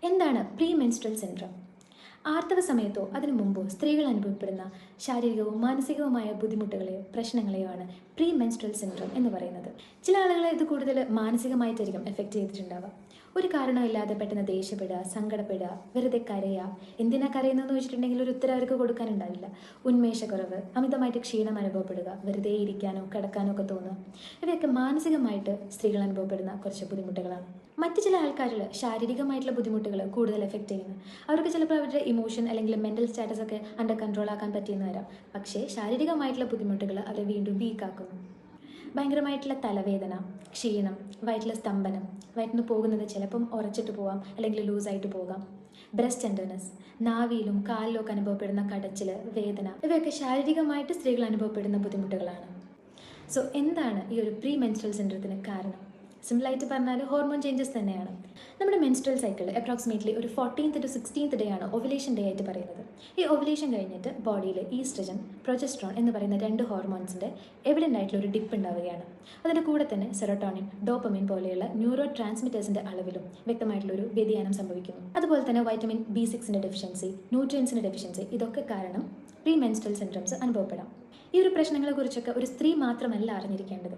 എന്താണ് pre menstrual syndrome? ആർത്തവ സമയത്തോ അതിനു മുമ്പോ സ്ത്രീകൾ അനുഭവപ്പെടുന്ന ശാരീരികവും മാനസികവുമായ ബുദ്ധിമുട്ടുകളെയോ പ്രശ്നങ്ങളെയോ ആണ് പ്രീ മെൻസ്ട്രൽ സിൻഡ്രോം എന്ന് പറയുന്നത്. ചില ആളുകളെ ഇത് കൂടുതൽ മാനസികമായിട്ടായിരിക്കും എഫക്റ്റ് ചെയ്തിട്ടുണ്ടാവുക. ഒരു കാരണമില്ലാതെ പെട്ടെന്ന് ദേഷ്യപ്പെടുക, സങ്കടപ്പെടുക, വെറുതെ കരയുക. എന്തിനാ കരയുന്നതെന്ന് വെച്ചിട്ടുണ്ടെങ്കിൽ ഒരു ഉത്തരം അവർക്ക് കൊടുക്കാനുണ്ടാവില്ല. ഉന്മേഷക്കുറവ്, അമിതമായിട്ട് ക്ഷീണം അനുഭവപ്പെടുക, വെറുതെ ഇരിക്കാനോ കിടക്കാനോ ഒക്കെ തോന്നുക. ഇവയൊക്കെ മാനസികമായിട്ട് സ്ത്രീകൾ അനുഭവപ്പെടുന്ന കുറച്ച് ബുദ്ധിമുട്ടുകളാണ്. മറ്റു ചില ആൾക്കാരിൽ ശാരീരികമായിട്ടുള്ള ബുദ്ധിമുട്ടുകൾ കൂടുതൽ എഫക്റ്റ് ചെയ്യുന്നു. അവർക്ക് ചിലപ്പോൾ അവരുടെ ഇമോഷൻ അല്ലെങ്കിൽ മെൻ്റൽ സ്റ്റാറ്റസ് ഒക്കെ അണ്ടർ കൺട്രോൾ ആക്കാൻ പറ്റിയെന്ന് വരാം. പക്ഷേ ശാരീരികമായിട്ടുള്ള ബുദ്ധിമുട്ടുകൾ അവരെ വീണ്ടും വീക്കാക്കുന്നു. ഭയങ്കരമായിട്ടുള്ള തലവേദന, ക്ഷീണം, വയറ്റിലെ സ്തംഭനം, വയറ്റിന് പോകുന്നത് ചിലപ്പം ഉറച്ചിട്ട് പോകാം അല്ലെങ്കിൽ ലൂസായിട്ട് പോകാം. ബ്രസ്റ്റ് ടെൻഡർനെസ്, നാവിയിലും കാലിലും ഒക്കെ അനുഭവപ്പെടുന്ന കടച്ചിൽ, വേദന, ഇവയൊക്കെ ശാരീരികമായിട്ട് സ്ത്രീകൾ അനുഭവപ്പെടുന്ന ബുദ്ധിമുട്ടുകളാണ്. സോ എന്താണ് ഈ ഒരു പ്രീ മെൻസ്ട്രൽ സിൻഡ്രോത്തിന് കാരണം? സിമ്പിളായിട്ട് പറഞ്ഞാൽ ഹോർമോൺ ചേഞ്ചസ് തന്നെയാണ്. നമ്മുടെ മെൻസ്ട്രൽ സൈക്കിൾ അപ്രോക്സിമേറ്റ്ലി ഒരു 14th to 16th ഡേ ആണ് ഓവുലേഷൻ ഡേ ആയിട്ട് പറയുന്നത്. ഈ ഓവുലേഷൻ കഴിഞ്ഞിട്ട് ബോഡിയിൽ ഈസ്ട്രജൻ, പ്രൊജസ്ട്രോൺ എന്ന് പറയുന്ന 2 ഹോർമോൺസിൻ്റെ എവിഡൻ്റ് ആയിട്ടുള്ള ഒരു ഡിപ്പ് ഉണ്ടാവുകയാണ്. അതിൻ്റെ കൂടെ തന്നെ സെറോട്ടോണിൻ, ഡോപ്പമിൻ പോലെയുള്ള ന്യൂറോ ട്രാൻസ്മിറ്റേഴ്സിൻ്റെ അളവിലും വ്യക്തമായിട്ടുള്ളൊരു വ്യതിയാനം സംഭവിക്കുന്നു. അതുപോലെ തന്നെ വൈറ്റമിൻ B6 ഡെഫിഷ്യൻസി, ന്യൂട്രിയൻസിൻ്റെ ഡെഫിഷ്യൻസി, ഇതൊക്കെ കാരണം പ്രീ മെൻസ്ട്രൽ സിൻഡ്രോംസ് അനുഭവപ്പെടാം. ഈ ഒരു പ്രശ്നങ്ങളെക്കുറിച്ചൊക്കെ ഒരു സ്ത്രീ മാത്രമല്ല അറിഞ്ഞിരിക്കേണ്ടത്.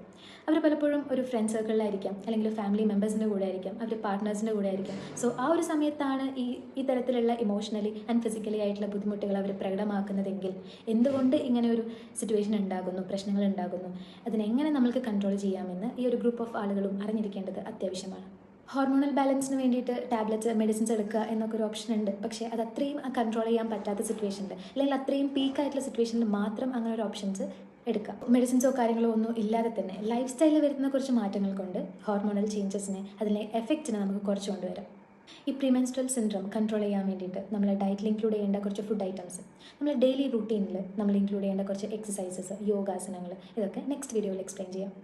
അവർ പലപ്പോഴും ഒരു ഫ്രണ്ട് സർക്കിളിലായിരിക്കാം, അല്ലെങ്കിൽ ഫാമിലി മെമ്പേഴ്സിൻ്റെ കൂടെ ആയിരിക്കാം, അവർ പാർട്ട്നേഴ്സിൻ്റെ കൂടെ ആയിരിക്കാം. സോ ആ ഒരു സമയത്താണ് ഈ തരത്തിലുള്ള ഇമോഷണലി ആൻഡ് ഫിസിക്കലി ആയിട്ടുള്ള ബുദ്ധിമുട്ടുകൾ അവർ പ്രകടമാക്കുന്നതെങ്കിൽ എന്തുകൊണ്ട് ഇങ്ങനെ ഒരു സിറ്റുവേഷൻ ഉണ്ടാകുന്നു, പ്രശ്നങ്ങൾ ഉണ്ടാകുന്നു, അതിനെങ്ങനെ നമുക്ക് കൺട്രോൾ ചെയ്യാമെന്ന് ഈ ഒരു ഗ്രൂപ്പ് ഓഫ് ആളുകളും അറിഞ്ഞിരിക്കേണ്ടത് അത്യാവശ്യമാണ്. ഹോർമോണൽ ബാലൻസിന് വേണ്ടിയിട്ട് ടാബ്ലറ്റ്സ്, മെഡിസിൻസ് എടുക്കുക എന്നൊക്കെ ഒരു ഓപ്ഷൻ ഉണ്ട്. പക്ഷേ അത് അത്രയും കൺട്രോൾ ചെയ്യാൻ പറ്റാത്ത സിറ്റുവേഷനിൽ, അല്ലെങ്കിൽ അത്രയും പീക്കായിട്ടുള്ള സിറ്റുവേഷനിൽ മാത്രം അങ്ങനെ ഒരു ഓപ്ഷൻസ് എടുക്കുക. മെഡിസിൻസോ കാര്യങ്ങളോ ഒന്നും ഇല്ലാതെ തന്നെ ലൈഫ് സ്റ്റൈലിൽ വരുന്ന കുറച്ച് മാറ്റങ്ങൾ കൊണ്ട് ഹോർമോണൽ ചേഞ്ചസിനെ, അതിലെ എഫക്റ്റിനെ നമുക്ക് കുറച്ച് കൊണ്ടുവരാം. ഈ പ്രീമെൻസ്ട്രൽ സിൻഡ്രോം കൺട്രോൾ ചെയ്യാൻ വേണ്ടിയിട്ട് നമ്മൾ ഡയറ്റിൽ ഇൻക്ലൂഡ് ചെയ്യേണ്ട കുറച്ച് ഫുഡ് ഐറ്റംസ്, നമ്മൾ ഡെയിലി റൂട്ടീനിൽ നമ്മൾ ഇൻക്ലൂഡ് ചെയ്യേണ്ട കുറച്ച് എക്സസൈസസ്, യോഗാസനങ്ങൾ, ഇതൊക്കെ നെക്സ്റ്റ് വീഡിയോയിൽ എക്സ്പ്ലെയിൻ ചെയ്യാം.